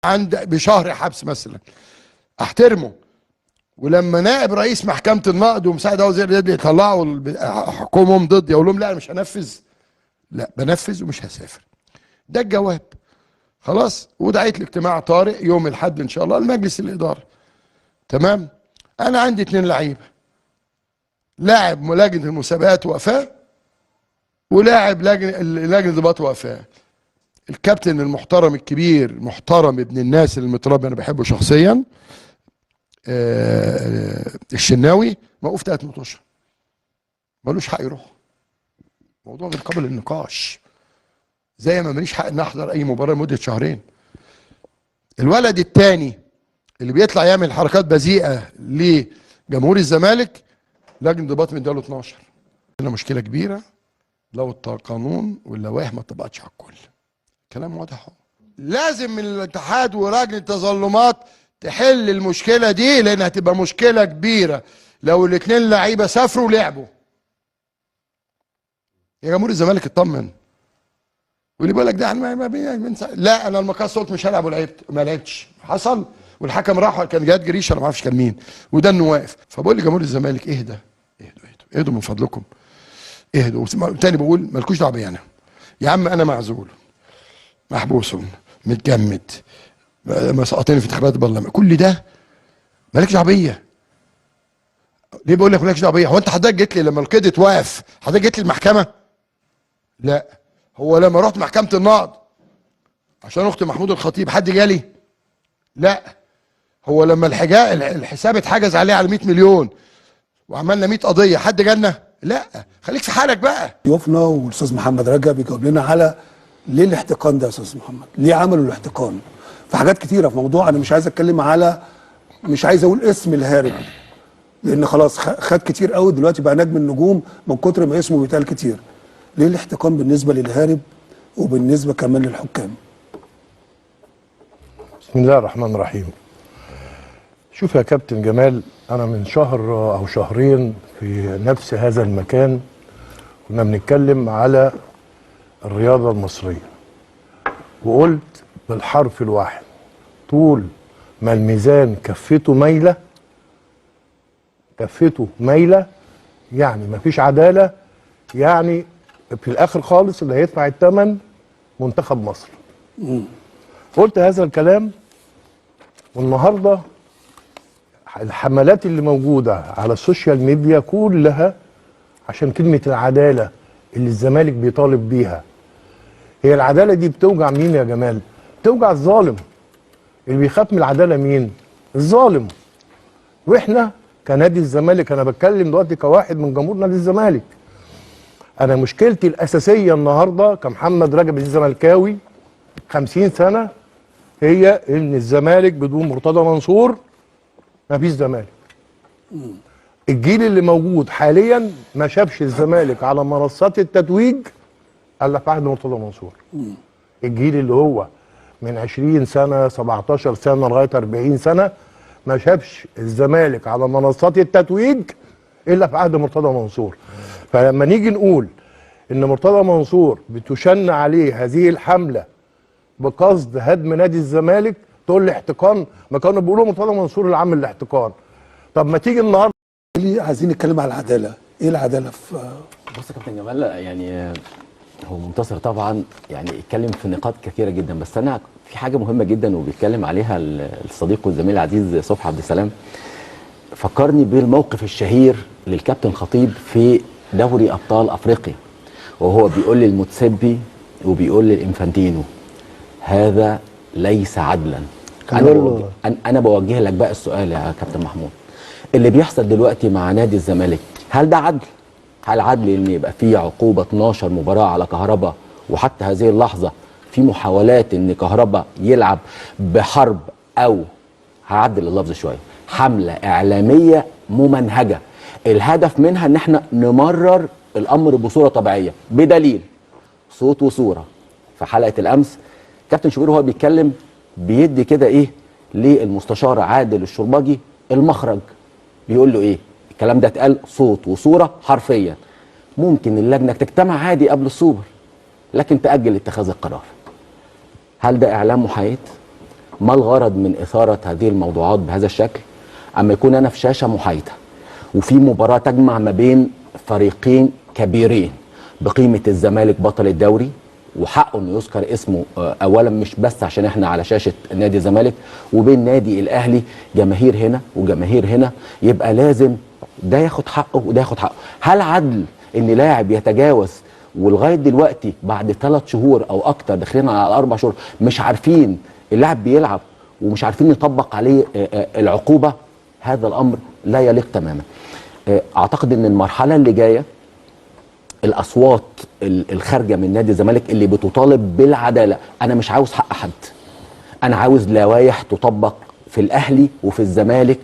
عند بشهر حبس مثلا احترمه. ولما نائب رئيس محكمه النقد ومساعد وزير الرياضه يطلعوا حكومهم ضدي اقول لهم لا انا مش هنفذ، لا بنفذ ومش هسافر. ده الجواب. خلاص. ودعيت لاجتماع طارئ يوم الاحد ان شاء الله لمجلس الاداره. تمام. انا عندي 2 لعيبه، لاعب لجنه المسابقات وفاه، ولاعب لجنه ضباط وفاه. الكابتن المحترم الكبير محترم ابن الناس اللي متربي انا بحبه شخصيا، الشناوي، موقوف 3 مطوشه، ملوش حق يروح. موضوع غير قابل للنقاش. زي ما ماليش حق ان احضر اي مباراه لمده شهرين. الولد الثاني اللي بيطلع يعمل حركات بذيئه لجمهور الزمالك لجنه ضباط مدياله 12. هنا مشكله كبيره لو القانون واللوائح ما طبقتش على الكل. كلام واضح. لازم من الاتحاد ولجنه التظلمات تحل المشكله دي، لان هتبقى مشكله كبيره لو الاثنين لعيبه سافروا ولعبوا. يا جمهور الزمالك اطمن. واللي بيقول لك ده لا انا المقاص قلت مش هلعب ولعبت، ما لعبتش، حصل. والحكم راح كان جهاد جريشه انا ما اعرفش كان مين، وده انه واقف. فبقول لجمهور الزمالك اهدى اهدوا اهدوا من فضلكم، اهدوا. تاني بقول مالكوش دعوه بيا انا. يا عم انا معزول، محبوس، متجمد، مسقطين في انتخابات البرلمان، كل ده مالكش دعوه بيا. ليه بقول لك مالكش دعوه بيا؟ هو انت حضرتك جيت لي لما القيد اتوقف حضرتك جيت لي المحكمه؟ لا. هو لما رحت محكمه النقض عشان اخت محمود الخطيب حد جالي؟ لا. هو لما الحساب اتحجز عليه على 100 مليون وعملنا 100 قضيه حد جالنا؟ لا. خليك في حالك بقى. ضيوفنا والاستاذ محمد رجب بيجاوب لنا على ليه الاحتقان ده يا استاذ محمد؟ ليه عملوا الاحتقان؟ في حاجات كتيره في موضوع انا مش عايز اتكلم على، مش عايز اقول اسم الهارب لان خلاص خد كتير قوي دلوقتي بقى نجم النجوم من كتر ما اسمه بيتقال كتير. ليه الاحتقان بالنسبه للهارب وبالنسبه كمان للحكام؟ بسم الله الرحمن الرحيم. شوف يا كابتن جمال، انا من شهر او شهرين في نفس هذا المكان كنا بنتكلم على الرياضه المصريه، وقلت بالحرف الواحد طول ما الميزان كفته مايله يعني مفيش عداله، يعني في الاخر خالص اللي هيدفع الثمن منتخب مصر. قلت هذا الكلام، والنهارده الحملات اللي موجوده على السوشيال ميديا كلها عشان كلمه العداله اللي الزمالك بيطالب بيها. هي العداله دي بتوجع مين يا جمال؟ بتوجع الظالم. اللي بيخاف من العداله مين؟ الظالم. واحنا كنادي الزمالك، انا بتكلم دلوقتي كواحد من جمهور نادي الزمالك، انا مشكلتي الاساسيه النهارده كمحمد رجب الزملكاوي 50 سنه هي ان الزمالك بدون مرتضى منصور مفيش زمالك. الجيل اللي موجود حاليا ما شافش الزمالك على منصات التتويج الا في عهد مرتضى منصور. الجيل اللي هو من 20 سنه 17 سنه لغايه 40 سنه ما شافش الزمالك على منصات التتويج الا في عهد مرتضى منصور. فلما نيجي نقول ان مرتضى منصور بتشن عليه هذه الحمله بقصد هدم نادي الزمالك، تقول لي احتقان؟ ما كانوا بيقولوا مرتضى منصور اللي عامل الاحتقان. طب ما تيجي النهارده ليه عايزين نتكلم على العداله؟ ايه العداله في بص يا كابتن جمال، يعني هو منتصر طبعا يعني اتكلم في نقاط كثيره جدا، بس انا في حاجه مهمه جدا وبيتكلم عليها الصديق والزميل العزيز صبحي عبد السلام، فكرني بالموقف الشهير للكابتن خطيب في دوري ابطال افريقيا، وهو بيقول للمتسبي وبيقول للانفانتينو هذا ليس عدلا. انا بوجه لك بقى السؤال يا كابتن محمود، اللي بيحصل دلوقتي مع نادي الزمالك هل ده عدل؟ هل عدل ان يبقى في عقوبه 12 مباراه على كهربا، وحتى هذه اللحظه في محاولات ان كهربا يلعب بحرب او هعدل اللفظ شويه حمله اعلاميه ممنهجه الهدف منها ان احنا نمرر الامر بصوره طبيعيه، بدليل صوت وصوره. في حلقه الامس كابتن شوبير وهو بيتكلم بيدي كده ايه للمستشار عادل الشرباجي المخرج، بيقول له ايه؟ الكلام ده اتقال صوت وصوره حرفيا. ممكن اللجنه تجتمع عادي قبل السوبر لكن تاجل اتخاذ القرار. هل ده اعلام محايد؟ ما الغرض من اثاره هذه الموضوعات بهذا الشكل؟ اما يكون انا في شاشه محايده وفي مباراه تجمع ما بين فريقين كبيرين بقيمه الزمالك بطل الدوري وحقه انه يذكر اسمه اولا مش بس عشان احنا على شاشه نادي الزمالك، وبين نادي الاهلي جماهير هنا وجماهير هنا، يبقى لازم ده ياخد حقه وده ياخد حقه. هل عدل ان لاعب يتجاوز ولغايه دلوقتي بعد 3 شهور او اكتر داخلين على 4 شهور مش عارفين اللاعب بيلعب ومش عارفين يطبق عليه العقوبه؟ هذا الامر لا يليق تماما. اعتقد ان المرحله اللي جايه الاصوات الخارجه من نادي الزمالك اللي بتطالب بالعداله، انا مش عاوز حق حد، انا عاوز لوائح تطبق في الاهلي وفي الزمالك